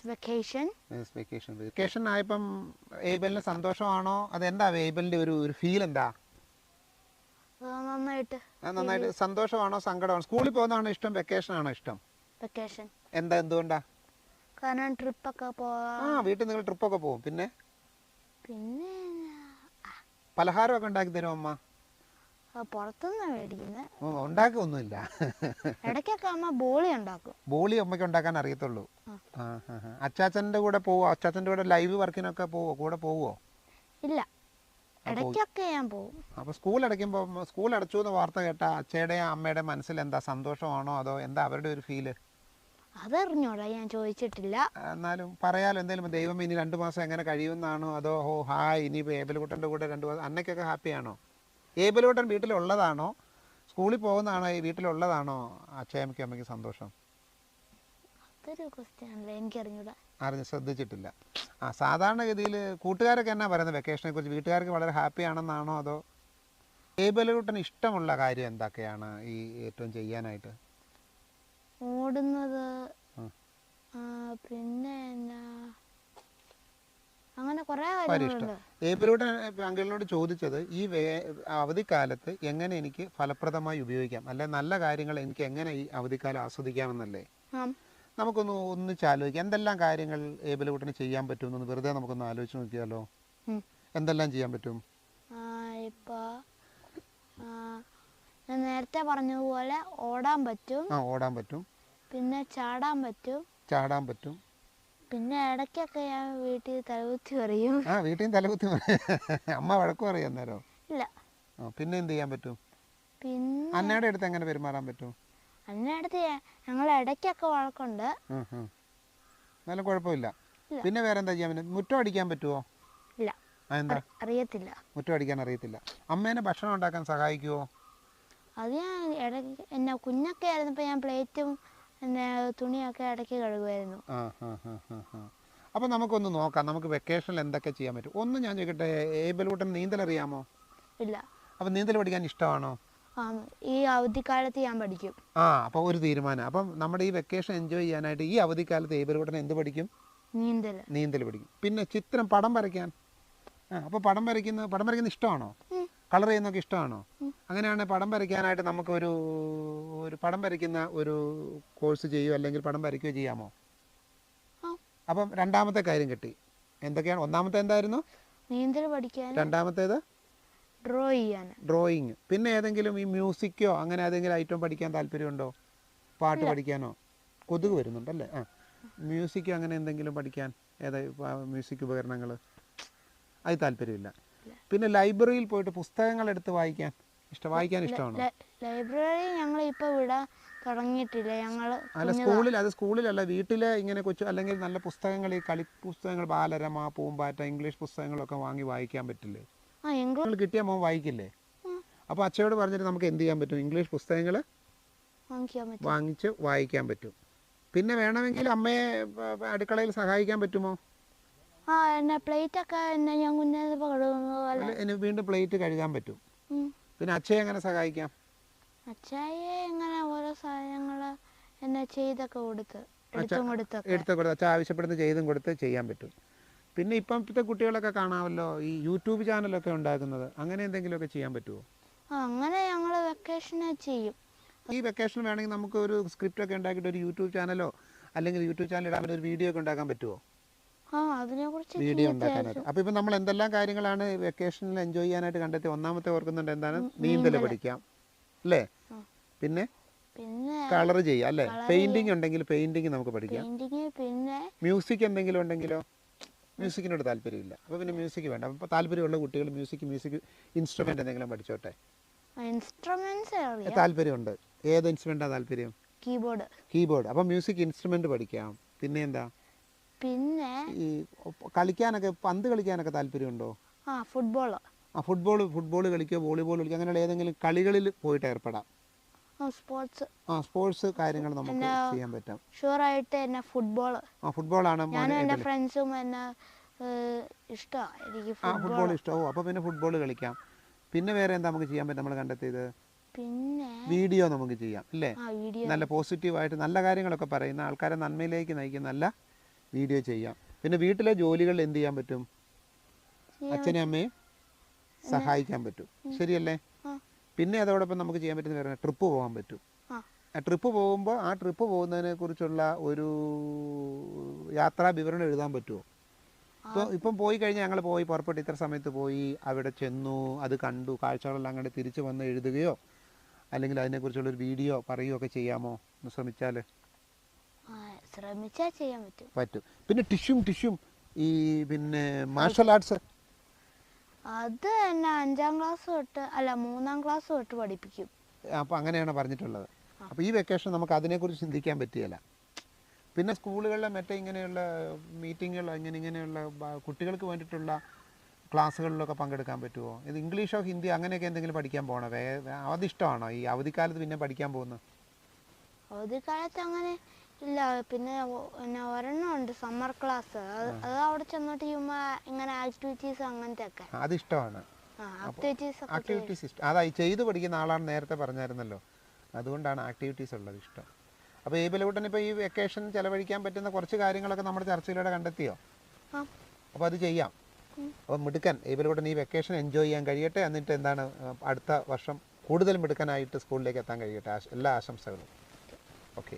Vacation. Vacation ആയപ്പം ഏബലിന് സന്തോഷമാണോ? അതെന്താ ഏബലിന്റെ ഒരു ഫീൽ എന്താ? നന്നായിട്ട് സന്തോഷമാണോ സങ്കടമാണോ? സ്കൂളിൽ പോകുന്നതാണോ ഇഷ്ടം, വെക്കേഷൻ ആണോ ഇഷ്ടം? വെക്കേഷൻ. എന്തുകൊണ്ടാ? കാരണം ട്രിപ്പൊക്കെ പോവാം. വീട്ടിൽ നിങ്ങൾ ട്രിപ്പൊക്കെ പോകും. പിന്നെ പലഹാരമൊക്കെ ഉണ്ടാക്കി തരും അമ്മ? പുറത്തുനിന്ന് മേടിക്കുന്നത്. ഉണ്ടാക്കൊന്നുമില്ല. ഇടയ്ക്കൊക്കെ അമ്മ ബോളി ഉണ്ടാക്കും. ബോളി അമ്മയ്ക്ക് ഉണ്ടാക്കാൻ അറിയത്തുള്ളൂ. അച്ചാച്ചൻ്റെ കൂടെ പോവോ? അച്ചാച്ചൻ്റെ കൂടെ ലൈവ് വർക്കിനൊക്കെ പോവോ? കൂടെ പോവോ? ഇല്ല, ഇടയ്ക്കൊക്കെ ഞാൻ പോകും. അപ്പോൾ സ്കൂൾ അടയ്ക്കുമ്പോൾ, സ്കൂൾ അടച്ചു എന്ന് വാർത്ത കേട്ട അച്ഛയുടെയും അമ്മയുടെ മനസ്സിൽ എന്താ? സന്തോഷമാണോ അതോ എന്താ അവരുടെ ഒരു ഫീല്? അതറിഞ്ഞോടാ, ഞാൻ ചോദിച്ചിട്ടില്ല. എന്നാലും പറയാലോ എന്തെങ്കിലും. ദൈവം ഇനി 2 മാസം എങ്ങനെ കഴിയുമെന്നാണോ അതോ ഹായ് ഇനിയിപ്പോൾ ഏബലുകുട്ടൻ്റെ കൂടെ 2 മാസം? അന്നയ്ക്കൊക്കെ ഹാപ്പിയാണോ? ഏബലുകുട്ടൻ വീട്ടിലുള്ളതാണോ, സ്കൂളിൽ പോകുന്നതാണോ, ഈ വീട്ടിലുള്ളതാണോ അച്ഛയമ്മയ്ക്കും അമ്മയ്ക്ക് സന്തോഷം? അതൊരു ക്വസ്റ്റ്യൻ ആണല്ലേ, എനിക്കറിഞ്ഞൂടാ. ശ്രദ്ധിച്ചിട്ടില്ല. സാധാരണഗതിയിൽ കൂട്ടുകാരൊക്കെ എന്നാ പറയുന്നത് വെക്കേഷനെ കുറിച്ച്? വീട്ടുകാർക്ക് വളരെ ഹാപ്പി ആണെന്നാണോ അതോ? ഏബലുകുട്ടന് ഇഷ്ടമുള്ള കാര്യം എന്തൊക്കെയാണ് ഈ ഏറ്റവും ചെയ്യാനായിട്ട്? ഓടുന്നത്, പിന്നെ അങ്ങനെ കുറേ കാര്യങ്ങളുണ്ട്. ഏബലുകുട്ടൻ അങ്കിളിനോട് ചോദിച്ചത് ഈ അവധിക്കാലത്ത് എങ്ങനെ എനിക്ക് ഫലപ്രദമായി ഉപയോഗിക്കാം, അല്ലെ നല്ല കാര്യങ്ങൾ എനിക്ക് എങ്ങനെ ഈ അവധിക്കാലം ആസ്വദിക്കാമെന്നല്ലേ? നമുക്കൊന്ന് ഒന്നിച്ച് ആലോചിക്കാം. എന്തെല്ലാം കാര്യങ്ങൾ ഏബലുകുട്ടന് ചെയ്യാൻ പറ്റുമെന്ന് വെറുതെ നമുക്കൊന്ന് ആലോചിച്ച് നോക്കിയാലോ? എന്തെല്ലാം ചെയ്യാൻ പറ്റും? ഇപ്പോൾ ഞാൻ നേരത്തെ പറഞ്ഞതുപോലെ ഓടാൻ പറ്റും. ഓടാൻ പറ്റും. പിന്നെ ചാടാൻ പറ്റും. പിന്നെ ഇടയ്ക്കൊക്കെ ഞാൻ വീട്ടിൽ തലകുത്തി പറയും. വീട്ടിൽ തലകുത്തി അമ്മ വഴക്ക് പറയും അന്നേരം? ഇല്ല. പിന്നെ എന്ത് ചെയ്യാൻ പറ്റും? പിന്നെ അന്നയുടെ അടുത്ത് എങ്ങനെ പെരുമാറാൻ പറ്റും? അന്നയുടെ അടുത്ത് ഞങ്ങൾ ഇടയ്ക്കൊക്കെ വഴക്കുണ്ട്. എന്നാലും കുഴപ്പമില്ല. പിന്നെ വേറെ എന്താ ചെയ്യാൻ പറ്റും? മുറ്റം അടിക്കാൻ പറ്റുമോ? ഇല്ല. എന്താ? അറിയത്തില്ല. മുറ്റം അടിക്കാൻ അറിയത്തില്ല. അമ്മേനെ ഭക്ഷണം ഉണ്ടാക്കാൻ സഹായിക്കുമോ? അത് ഞാൻ ഇടയ്ക്ക് എന്നെ കുഞ്ഞൊക്കെ ആയിരുന്നപ്പോൾ ഞാൻ പ്ലേറ്റും തുണിയൊക്കെ ഇടയ്ക്ക് കഴുകുമായിരുന്നു. അപ്പം നമുക്കൊന്ന് നോക്കാം, നമുക്ക് വെക്കേഷനിൽ എന്തൊക്കെ ചെയ്യാൻ പറ്റും. ഒന്ന് ഞാൻ ചോദിക്കട്ടെ, ഏബലുകുട്ടൻ നീന്തൽ അറിയാമോ? ഇല്ല. അപ്പം നീന്തൽ പഠിക്കാൻ ഇഷ്ടമാണോ? ഈ അവധിക്കാലത്ത് ഞാൻ പഠിക്കും. അപ്പോൾ ഒരു തീരുമാനം. അപ്പം നമ്മുടെ ഈ വെക്കേഷൻ എൻജോയ് ചെയ്യാനായിട്ട് ഈ അവധിക്കാലത്ത് ഏബലുകുട്ടൻ എന്ത് പഠിക്കും? നീന്തൽ പഠിക്കും. പിന്നെ പടം വരയ്ക്കാൻ. അപ്പോൾ പടം വരയ്ക്കുന്ന ഇഷ്ടമാണോ? കളർ ചെയ്യുന്നൊക്കെ ഇഷ്ടമാണോ? അങ്ങനെയാണ് പടം വരയ്ക്കാനായിട്ട് നമുക്കൊരു പടം വരയ്ക്കുന്ന ഒരു കോഴ്സ് ചെയ്യുമോ അല്ലെങ്കിൽ പടം വരയ്ക്കുകയോ ചെയ്യാമോ? അപ്പം രണ്ടാമത്തെ കാര്യം കിട്ടി. എന്തൊക്കെയാണ്? ഒന്നാമത്തെ എന്തായിരുന്നു? നീന്തൽ പഠിക്കാൻ. രണ്ടാമത്തേത് ഡ്രോയിങ്. പിന്നെ ഏതെങ്കിലും ഈ മ്യൂസിക്കോ അങ്ങനെ ഏതെങ്കിലും ഐറ്റം പഠിക്കാൻ താല്പര്യമുണ്ടോ? പാട്ട് പഠിക്കാനോ? കൊതുക് വരുന്നുണ്ടല്ലേ? മ്യൂസിക്കോ അങ്ങനെ എന്തെങ്കിലും പഠിക്കാൻ? മ്യൂസിക് ഉപകരണങ്ങൾ അത് താല്പര്യമില്ല. പിന്നെ ലൈബ്രറിയിൽ പോയിട്ട് പുസ്തകങ്ങൾ എടുത്ത് വായിക്കാൻ ഇഷ്ടമാണോ? ലൈബ്രറി ഞങ്ങൾ ഇപ്പോൾ വിടാൻ തുടങ്ങിയിട്ടില്ല. സ്കൂളിലല്ല, വീട്ടിലെ ഇങ്ങനെ കൊച്ചു അല്ലെങ്കിൽ നല്ല പുസ്തകങ്ങൾ, ഈ കളി പുസ്തകങ്ങൾ, ബാലരമ, പൂമ്പാറ്റ, ഇംഗ്ലീഷ് പുസ്തകങ്ങളൊക്കെ വായിക്കാൻ പറ്റില്ലേ? കിട്ടിയാൽ മോൻ വായിക്കില്ലേ? അപ്പോൾ അച്ഛയോട് പറഞ്ഞിട്ട് നമുക്ക് എന്ത് ചെയ്യാൻ പറ്റും? ഇംഗ്ലീഷ് പുസ്തകങ്ങൾ വാങ്ങിച്ച് വായിക്കാൻ പറ്റും. പിന്നെ വേണമെങ്കിൽ അമ്മയെ അടുക്കളയിൽ സഹായിക്കാൻ പറ്റുമോ? വീണ്ടും പ്ലേറ്റ് കഴുകാൻ പറ്റും. പിന്നെ അച്ഛയെ എങ്ങനെ സഹായിക്കാം? അച്ഛയെ എങ്ങനെ ഓരോ സാധനങ്ങൾ ചെയ്തൊക്കെ എടുത്തു കൊടുത്ത് അച്ഛൻ ആവശ്യപ്പെടുന്ന ചെയ്തും കൊടുത്ത് ചെയ്യാൻ പറ്റും. പിന്നെ ഇപ്പോഴത്തെ കുട്ടികളൊക്കെ കാണാമല്ലോ ഈ യൂട്യൂബ് ചാനലൊക്കെ ഉണ്ടാക്കുന്നത്, അങ്ങനെ എന്തെങ്കിലുമൊക്കെ ചെയ്യാൻ പറ്റുമോ? അങ്ങനെ ഞങ്ങൾ വെക്കേഷന് ചെയ്യും. ഈ വെക്കേഷൻ വേണമെങ്കിൽ നമുക്ക് ഒരു സ്ക്രിപ്റ്റ് ഒക്കെ ഉണ്ടാക്കിയിട്ട് ഒരു യൂട്യൂബ് ചാനലോ അല്ലെങ്കിൽ യൂട്യൂബ് ചാനൽ ഇടാൻ ഒരു വീഡിയോ ഒക്കെ ഉണ്ടാക്കാൻ പറ്റുമോ? വീഡിയോ ഉണ്ടാക്കാനായിട്ട്. അപ്പോൾ ഇപ്പം നമ്മൾ എന്തെല്ലാം കാര്യങ്ങളാണ് വെക്കേഷനിൽ എൻജോയ് ചെയ്യാനായിട്ട് കണ്ടെത്തി? ഒന്നാമത്തെ ഓർക്കുന്നുണ്ട് എന്താണ്? നീന്തൽ പഠിക്കാം അല്ലേ? പിന്നെ കളർ ചെയ്യാം അല്ലേ? പെയിന്റിങ് ഉണ്ടെങ്കിൽ പെയിന്റിങ് നമുക്ക് പഠിക്കാം. പിന്നെ മ്യൂസിക് എന്തെങ്കിലും ഉണ്ടെങ്കിലോ? മ്യൂസിക്കിനോട് താല്പര്യമില്ല. അപ്പോൾ പിന്നെ മ്യൂസിക് വേണ്ട. അപ്പോൾ താല്പര്യമുള്ള കുട്ടികൾ മ്യൂസിക് ഇൻസ്ട്രുമെന്റ് എന്തെങ്കിലും പഠിച്ചോട്ടെ. താല്പര്യമുണ്ട്. ഏത് ഇൻസ്ട്രുമെന്റാണ് താല്പര്യം? കീബോർഡ്. അപ്പോൾ മ്യൂസിക് ഇൻസ്ട്രുമെന്റ് പഠിക്കാം. പിന്നെ എന്താ? പിന്നെ ഈ കളിക്കാനൊക്കെ, പന്ത് കളിക്കാനൊക്കെ താല്പര്യമുണ്ടോ? ഫുട്ബോൾ കളിക്കുക, വോളിബോൾ കളിക്കുക, അങ്ങനെയുള്ള ഏതെങ്കിലും കളികളിൽ പോയിട്ട് ഏർപ്പെടാം. സ്പോർട്സ് കാര്യങ്ങൾ നമുക്ക് ചെയ്യാൻ പറ്റും. ഷുവറായിട്ട് എന്നെ ഫുട്ബോളാണ് എൻ്റെ ഫ്രണ്ട്സും എന്നെ ഫുട്ബോൾ ഇഷ്ടമാവും. അപ്പോൾ പിന്നെ ഫുട്ബോൾ കളിക്കാം. പിന്നെ വേറെ എന്താ നമുക്ക് ചെയ്യാൻ പറ്റും? നമ്മൾ കണ്ടെത്തിയത് പിന്നെ വീഡിയോ നമുക്ക് ചെയ്യാം അല്ലേ? നല്ല പോസിറ്റീവായിട്ട് നല്ല കാര്യങ്ങളൊക്കെ പറയുന്ന, ആൾക്കാരെ നന്മയിലേക്ക് നയിക്കുന്ന നല്ല വീഡിയോ ചെയ്യാം. പിന്നെ വീട്ടിലെ ജോലികൾ എന്ത് ചെയ്യാൻ പറ്റും? അച്ഛനും അമ്മയും സഹായിക്കാൻ പറ്റും. ശരിയല്ലേ? പിന്നെ അതോടൊപ്പം നമുക്ക് ചെയ്യാൻ പറ്റുന്ന വേറെ ട്രിപ്പ് പോകാൻ പറ്റും. ആ ട്രിപ്പ് പോകുമ്പോൾ ആ ട്രിപ്പ് പോകുന്നതിനെ കുറിച്ചുള്ള ഒരു യാത്രാ വിവരണം എഴുതാൻ പറ്റുമോ? ഇപ്പം പോയി കഴിഞ്ഞാൽ ഞങ്ങൾ പോയി പുറപ്പെട്ട് ഇത്ര സമയത്ത് പോയി അവിടെ ചെന്നു അത് കണ്ടു കാഴ്ചകളെല്ലാം കണ്ട് തിരിച്ച് വന്ന് എഴുതുകയോ അല്ലെങ്കിൽ അതിനെക്കുറിച്ചുള്ളൊരു വീഡിയോ പറയുകയോ ഒക്കെ ചെയ്യാമോ? ഒന്ന് ശ്രമിച്ചാൽ ചെയ്യാൻ പറ്റും. പിന്നെ ടിഷ്യും ഈ പിന്നെ മാർഷൽ ആർട്സ് അത് എന്നെ 5ാം ക്ലാസ് തൊട്ട് അല്ല 3ാം ക്ലാസ് തൊട്ട് പഠിപ്പിക്കും. അപ്പോൾ അങ്ങനെയാണ് പറഞ്ഞിട്ടുള്ളത്. അപ്പോൾ ഈ വെക്കേഷൻ നമുക്ക് അതിനെക്കുറിച്ച് ചിന്തിക്കാൻ പറ്റിയല്ല. പിന്നെ സ്കൂളുകളിലെ മറ്റേ ഇങ്ങനെയുള്ള മീറ്റിങ്ങുകൾ ഇങ്ങനെയുള്ള കുട്ടികൾക്ക് വേണ്ടിയിട്ടുള്ള ക്ലാസ്സുകളിലൊക്കെ പങ്കെടുക്കാൻ പറ്റുമോ? ഇത് ഇംഗ്ലീഷോ ഹിന്ദി അങ്ങനെയൊക്കെ എന്തെങ്കിലും പഠിക്കാൻ പോകണോ? അതിഷ്ടമാണോ ഈ അവധിക്കാലത്ത് പിന്നെ പഠിക്കാൻ പോകുന്നത്? അവധിക്കാലത്ത് അങ്ങനെ ഇല്ല. പിന്നെ ഒരെണ്ണം ഉണ്ട് സമ്മർ ക്ലാസ്. അത് അവിടെ ചെന്നിട്ട് ഇങ്ങനെ ആക്ടിവിറ്റീസ് അങ്ങനത്തെ ഒക്കെ അതിഷ്ടമാണ്. ആക്ടിവിറ്റീസ് ഇഷ്ടം. അതായി ചെയ്ത് പഠിക്കുന്ന ആളാണ് നേരത്തെ പറഞ്ഞായിരുന്നല്ലോ, അതുകൊണ്ടാണ് ആക്ടിവിറ്റീസ് ഉള്ളത് ഇഷ്ടം. അപ്പോൾ ഏബിലൂട്ടൻ ഇപ്പോൾ ഈ വെക്കേഷൻ ചിലവഴിക്കാൻ പറ്റുന്ന കുറച്ച് കാര്യങ്ങളൊക്കെ നമ്മുടെ ചർച്ചയിലൂടെ കണ്ടെത്തിയോ? അപ്പോൾ അത് ചെയ്യാം. അപ്പോൾ മിടുക്കൻ ഏബിലൂട്ടൻ ഈ വെക്കേഷൻ എൻജോയ് ചെയ്യാൻ കഴിയട്ടെ. എന്നിട്ട് എന്താണ് അടുത്ത വർഷം കൂടുതൽ മിടുക്കനായിട്ട് സ്കൂളിലേക്ക് എത്താൻ കഴിയട്ടെ. എല്ലാ ആശംസകളും. ഓക്കെ.